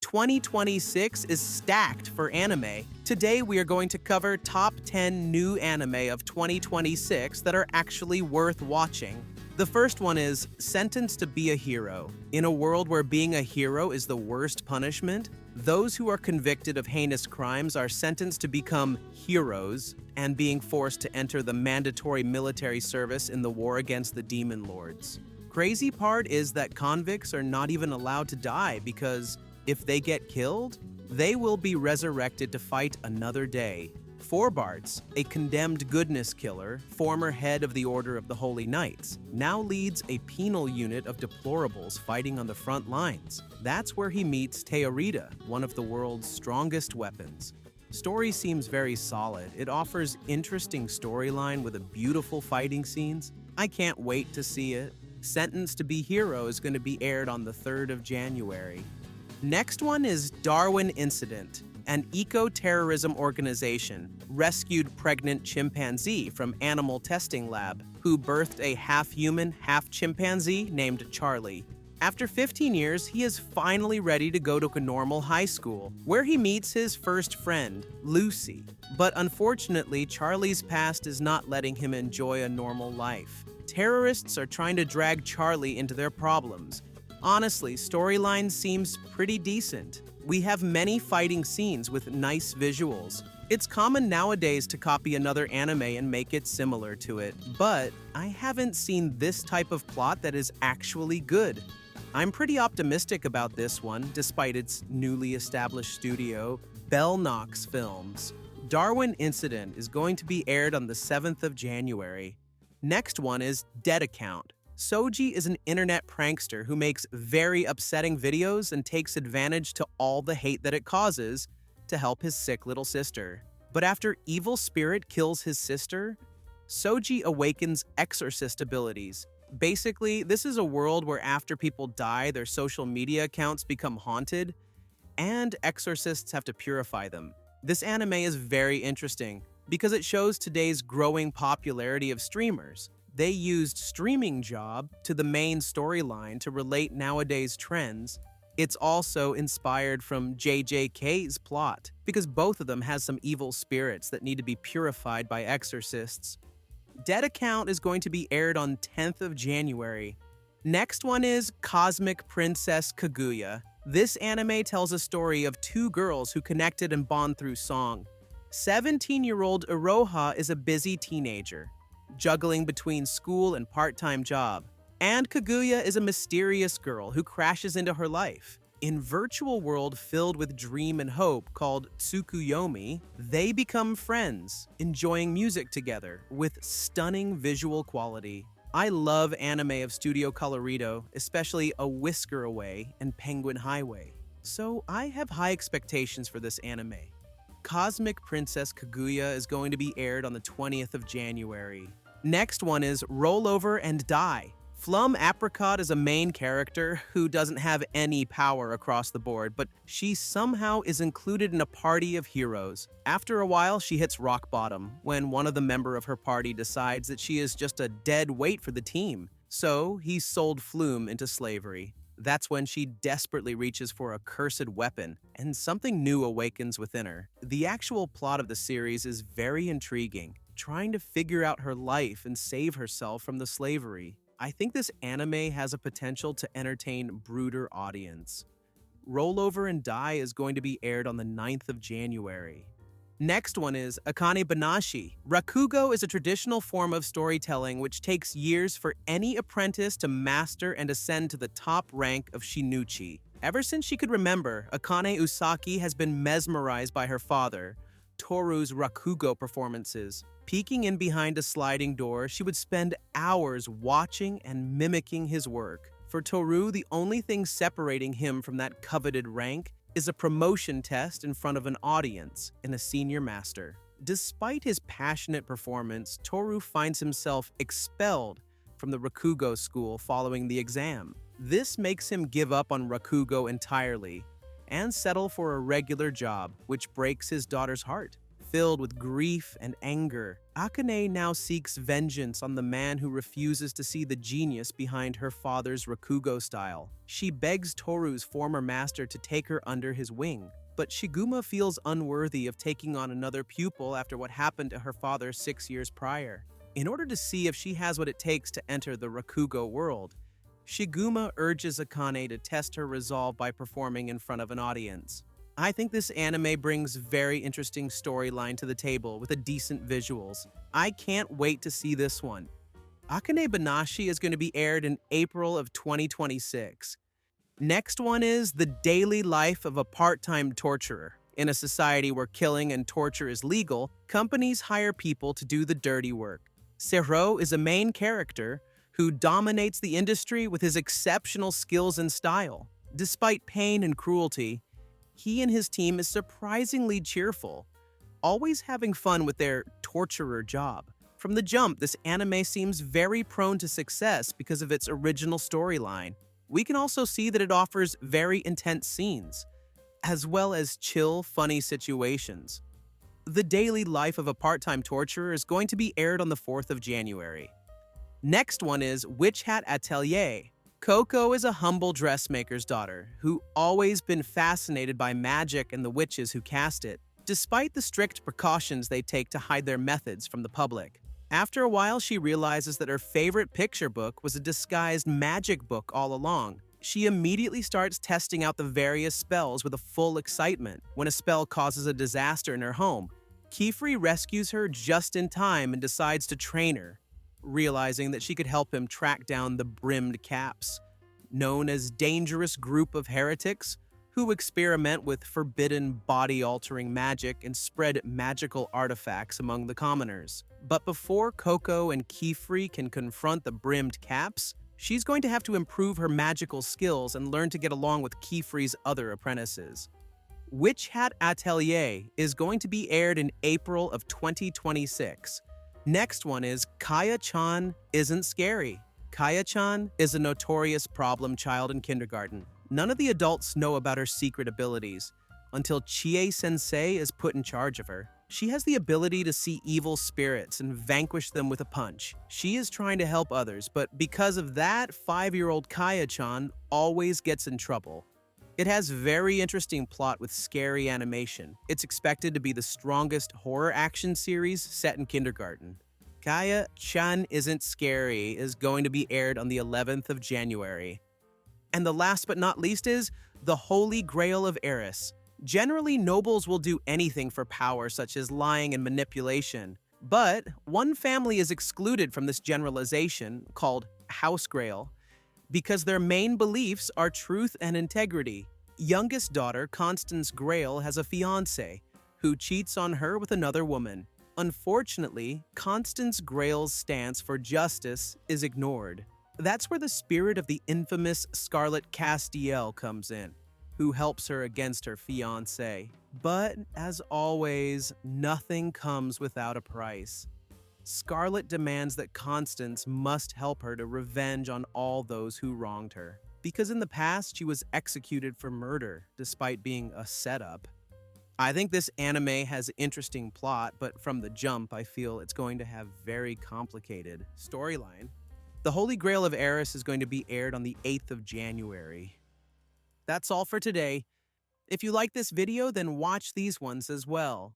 2026 is stacked for anime. Today we are going to cover top 10 new anime of 2026 that are actually worth watching. The first one is Sentenced to Be a Hero. In a world where being a hero is the worst punishment, those who are convicted of heinous crimes are sentenced to become heroes and being forced to enter the mandatory military service in the war against the demon lords. Crazy part is that convicts are not even allowed to die because if they get killed, they will be resurrected to fight another day. Forbarts, a condemned goodness killer, former head of the Order of the Holy Knights, now leads a penal unit of deplorables fighting on the front lines. That's where he meets Teorita, one of the world's strongest weapons. Story seems very solid. It offers interesting storyline with a beautiful fighting scenes. I can't wait to see it. Sentenced to Be Hero is going to be aired on the 3rd of January. Next one is DARWIN Incident. An eco-terrorism organization rescued pregnant chimpanzee from animal testing lab, who birthed a half-human, half-chimpanzee named Charlie. After 15 years, he is finally ready to go to a normal high school, where he meets his first friend, Lucy. But unfortunately, Charlie's past is not letting him enjoy a normal life. Terrorists are trying to drag Charlie into their problems. Honestly, storyline seems pretty decent. We have many fighting scenes with nice visuals. It's common nowadays to copy another anime and make it similar to it, but I haven't seen this type of plot that is actually good. I'm pretty optimistic about this one, despite its newly established studio, Bell Knox Films. DARWIN Incident is going to be aired on the 7th of January. Next one is Dead Account. Soji is an internet prankster who makes very upsetting videos and takes advantage to all the hate that it causes to help his sick little sister. But after evil spirit kills his sister, Soji awakens exorcist abilities. Basically, this is a world where after people die, their social media accounts become haunted, and exorcists have to purify them. This anime is very interesting because it shows today's growing popularity of streamers. They used Streaming Job to the main storyline to relate nowadays trends. It's also inspired from JJK's plot, because both of them has some evil spirits that need to be purified by exorcists. Dead Account is going to be aired on 10th of January. Next one is Cosmic Princess Kaguya. This anime tells a story of two girls who connected and bond through song. 17-year-old Iroha is a busy teenager, juggling between school and part-time job. And Kaguya is a mysterious girl who crashes into her life. In virtual world filled with dream and hope called Tsukuyomi, they become friends, enjoying music together with stunning visual quality. I love anime of Studio Colorido, especially A Whisker Away and Penguin Highway. So I have high expectations for this anime. Cosmic Princess Kaguya is going to be aired on the 20th of January. Next one is Roll Over and Die. Flum Apricot is a main character who doesn't have any power across the board, but she somehow is included in a party of heroes. After a while, she hits rock bottom when one of the members of her party decides that she is just a dead weight for the team. So he sold Flume into slavery. That's when she desperately reaches for a cursed weapon, and something new awakens within her. The actual plot of the series is very intriguing, trying to figure out her life and save herself from the slavery. I think this anime has a potential to entertain brooder audience. Roll Over and Die is going to be aired on the 9th of January. Next one is AKANE BANASHI. Rakugo is a traditional form of storytelling which takes years for any apprentice to master and ascend to the top rank of Shinuchi. Ever since she could remember, Akane Usaki has been mesmerized by her father, Toru's Rakugo performances. Peeking in behind a sliding door, she would spend hours watching and mimicking his work. For Toru, the only thing separating him from that coveted rank is a promotion test in front of an audience and a senior master. Despite his passionate performance, Toru finds himself expelled from the Rakugo school following the exam. This makes him give up on Rakugo entirely and settle for a regular job, which breaks his daughter's heart. filled with grief and anger. Akane now seeks vengeance on the man who refuses to see the genius behind her father's Rakugo style. She begs Toru's former master to take her under his wing, but Shiguma feels unworthy of taking on another pupil after what happened to her father 6 years prior. In order to see if she has what it takes to enter the Rakugo world, Shiguma urges Akane to test her resolve by performing in front of an audience. I think this anime brings very interesting storyline to the table with a decent visuals. I can't wait to see this one. AKANE Banashi is going to be aired in April of 2026. Next one is The Daily Life of a Part-Time Torturer. In a society where killing and torture is legal, companies hire people to do the dirty work. Sero is a main character who dominates the industry with his exceptional skills and style. Despite pain and cruelty, he and his team is surprisingly cheerful, always having fun with their torturer job. From the jump, this anime seems very prone to success because of its original storyline. We can also see that it offers very intense scenes, as well as chill, funny situations. The Daily Life of a Part-Time Torturer is going to be aired on the 4th of January. Next one is Witch Hat Atelier. Coco is a humble dressmaker's daughter who always been fascinated by magic and the witches who cast it, despite the strict precautions they take to hide their methods from the public. After a while, she realizes that her favorite picture book was a disguised magic book all along. She immediately starts testing out the various spells with a full excitement when a spell causes a disaster in her home. Kifri rescues her just in time and decides to train her, realizing that she could help him track down the Brimmed Caps, known as dangerous group of heretics who experiment with forbidden body-altering magic and spread magical artifacts among the commoners. But before Coco and Kifri can confront the Brimmed Caps, she's going to have to improve her magical skills and learn to get along with Kifri's other apprentices. Witch Hat Atelier is going to be aired in April of 2026. Next one is Kaya-chan Isn't Scary. Kaya-chan is a notorious problem child in kindergarten. None of the adults know about her secret abilities until Chie-sensei is put in charge of her. She has the ability to see evil spirits and vanquish them with a punch. She is trying to help others, but because of that, 5-year-old Kaya-chan always gets in trouble. It has very interesting plot with scary animation. It's expected to be the strongest horror action series set in kindergarten. Kaya-chan Isn't Scary is going to be aired on the 11th of January. And the last but not least is The Holy Grail of ERIS. Generally, nobles will do anything for power, such as lying and manipulation. But one family is excluded from this generalization, called House Grail, because their main beliefs are truth and integrity. Youngest daughter, Constance Grail, has a fiancé who cheats on her with another woman. Unfortunately, Constance Grail's stance for justice is ignored. That's where the spirit of the infamous Scarlet Castiel comes in, who helps her against her fiancé. But, as always, nothing comes without a price. Scarlet demands that Constance must help her to revenge on all those who wronged her, because in the past she was executed for murder despite being a setup. I think this anime has interesting plot, but from the jump I feel it's going to have very complicated storyline. The Holy Grail of ERIS is going to be aired on the 8th of January. That's all for today. If you like this video, then watch these ones as well.